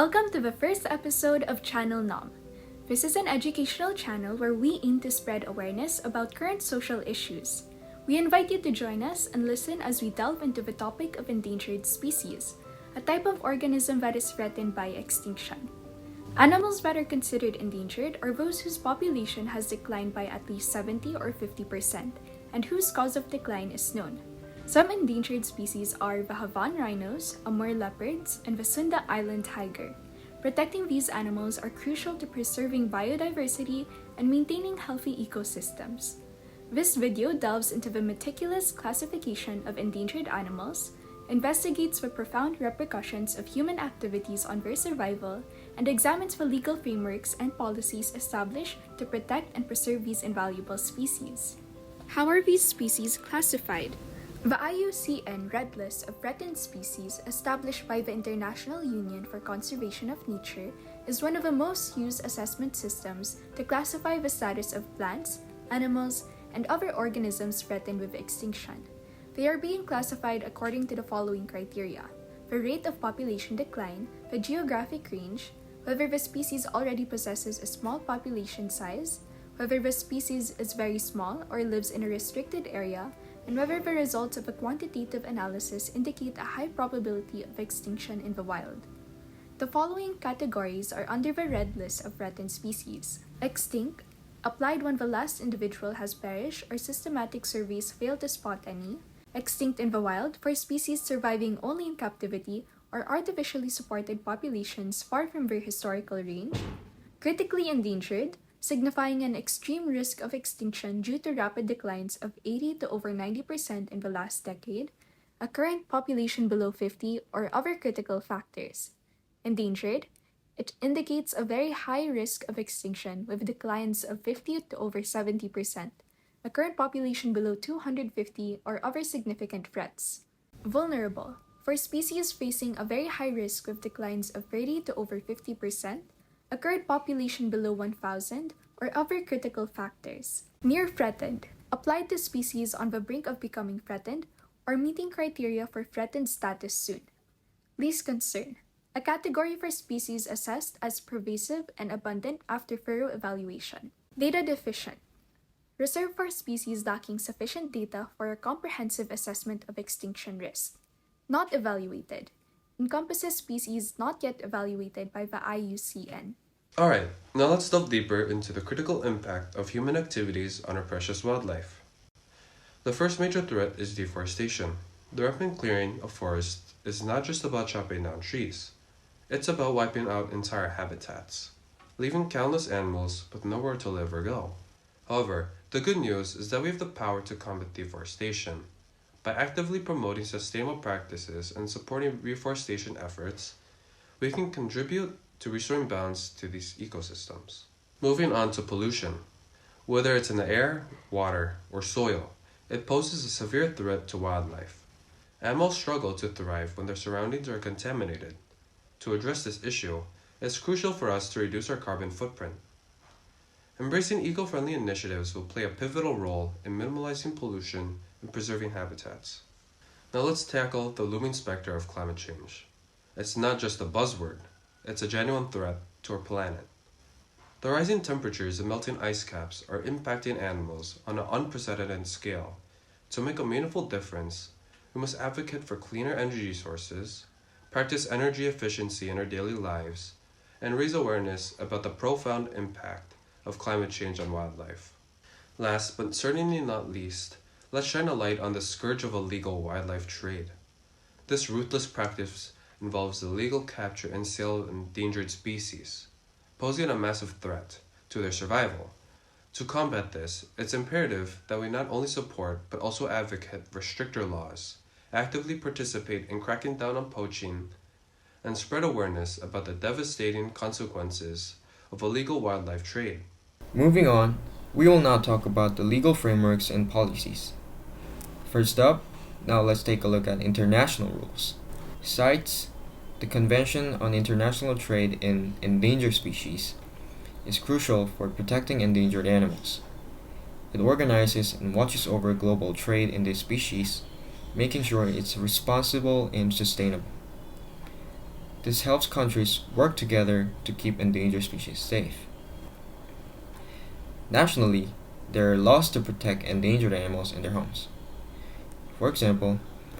Welcome to the first episode of Channel Nom. This is an educational channel where we aim to spread awareness about current social issues. We invite you to join us and listen as we delve into the topic of endangered species, a type of organism that is threatened by extinction. Animals that are considered endangered are those whose population has declined by at least 70 or 50%, and whose cause of decline is known. Some endangered species are the Havan rhinos, Amur leopards, and the Sunda Island tiger. Protecting these animals are crucial to preserving biodiversity and maintaining healthy ecosystems. This video delves into the meticulous classification of endangered animals, investigates the profound repercussions of human activities on their survival, and examines the legal frameworks and policies established to protect and preserve these invaluable species. How are these species classified? The IUCN Red List of Threatened Species, established by the International Union for Conservation of Nature, is one of the most used assessment systems to classify the status of plants, animals, and other organisms threatened with extinction. They are being classified according to the following criteria: the rate of population decline, the geographic range, whether the species already possesses a small population size, whether the species is very small or lives in a restricted area, and whether the results of a quantitative analysis indicate a high probability of extinction in the wild. The following categories are under the Red List of Threatened Species: extinct, applied when the last individual has perished or systematic surveys fail to spot any; extinct in the wild for species surviving only in captivity or artificially supported populations far from their historical range; critically endangered, signifying an extreme risk of extinction due to rapid declines of 80 to over 90% in the last decade; a current population below 50 or other critical factors. Endangered, it indicates a very high risk of extinction with declines of 50 to over 70%, a current population below 250 or other significant threats. Vulnerable, for species facing a very high risk with declines of 30 to over 50%, a current population below 1,000, or other critical factors. Near threatened, applied to species on the brink of becoming threatened or meeting criteria for threatened status soon. Least concern, a category for species assessed as pervasive and abundant after thorough evaluation. Data deficient, reserved for species lacking sufficient data for a comprehensive assessment of extinction risk. Not evaluated, encompasses species not yet evaluated by the IUCN. Alright, now let's delve deeper into the critical impact of human activities on our precious wildlife. The first major threat is deforestation. The rapid clearing of forests is not just about chopping down trees. It's about wiping out entire habitats, leaving countless animals with nowhere to live or go. However, the good news is that we have the power to combat deforestation. By actively promoting sustainable practices and supporting reforestation efforts, we can contribute to restoring balance to these ecosystems. Moving on to pollution. Whether it's in the air, water, or soil, it poses a severe threat to wildlife. Animals struggle to thrive when their surroundings are contaminated. To address this issue, it's crucial for us to reduce our carbon footprint. Embracing eco-friendly initiatives will play a pivotal role in minimizing pollution and preserving habitats. Now let's tackle the looming specter of climate change. It's not just a buzzword, it's a genuine threat to our planet. The rising temperatures and melting ice caps are impacting animals on an unprecedented scale. To make a meaningful difference, we must advocate for cleaner energy sources, practice energy efficiency in our daily lives, and raise awareness about the profound impact of climate change on wildlife. Last but certainly not least, let's shine a light on the scourge of illegal wildlife trade. This ruthless practice involves the legal capture and sale of endangered species, posing a massive threat to their survival. To combat this, it's imperative that we not only support but also advocate for stricter laws, actively participate in cracking down on poaching, and spread awareness about the devastating consequences of illegal wildlife trade. Moving on, we will now talk about the legal frameworks and policies. First up, now let's take a look at international rules. CITES, the Convention on International Trade in Endangered Species, is crucial for protecting endangered animals. It organizes and watches over global trade in this species, making sure it's responsible and sustainable. This helps countries work together to keep endangered species safe. Nationally, there are laws to protect endangered animals in their homes. For example,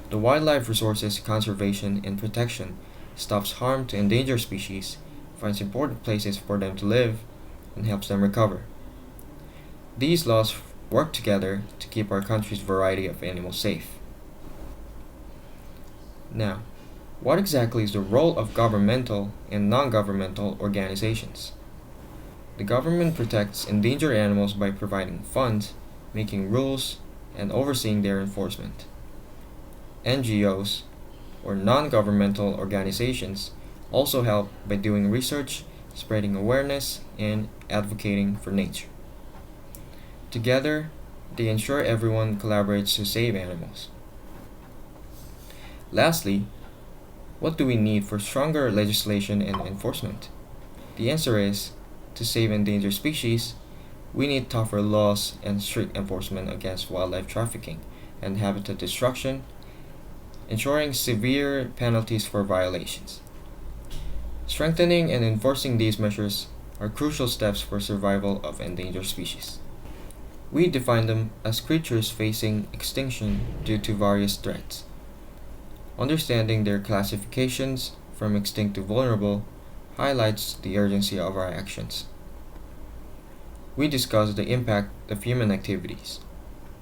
the Wildlife Resources Conservation and Protection stops harm to endangered species, finds important places for them to live, and helps them recover. These laws work together to keep our country's variety of animals safe. Now, what exactly is the role of governmental and non-governmental organizations? The government protects endangered animals by providing funds, making rules, and overseeing their enforcement. NGOs, or non-governmental organizations, also help by doing research, spreading awareness, and advocating for nature. Together, they ensure everyone collaborates to save animals. Lastly, what do we need for stronger legislation and enforcement? The answer is, to save endangered species, we need tougher laws and strict enforcement against wildlife trafficking and habitat destruction, ensuring severe penalties for violations. Strengthening and enforcing these measures are crucial steps for survival of endangered species. We define them as creatures facing extinction due to various threats. Understanding their classifications from extinct to vulnerable highlights the urgency of our actions. We discuss the impact of human activities,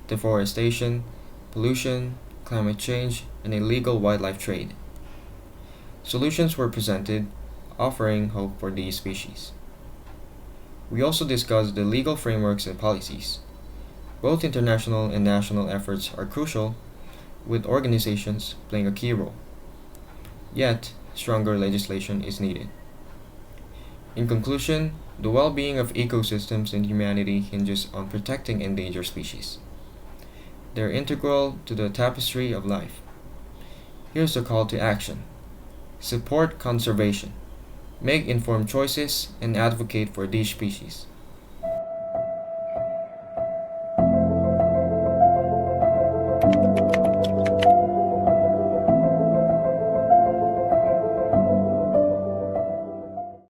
deforestation, pollution, climate change, and illegal wildlife trade. Solutions were presented, offering hope for these species. We also discussed the legal frameworks and policies. Both international and national efforts are crucial, with organizations playing a key role. Yet, stronger legislation is needed. In conclusion, the well-being of ecosystems and humanity hinges on protecting endangered species. They're integral to the tapestry of life. Here's a call to action. Support conservation. Make informed choices and advocate for these species.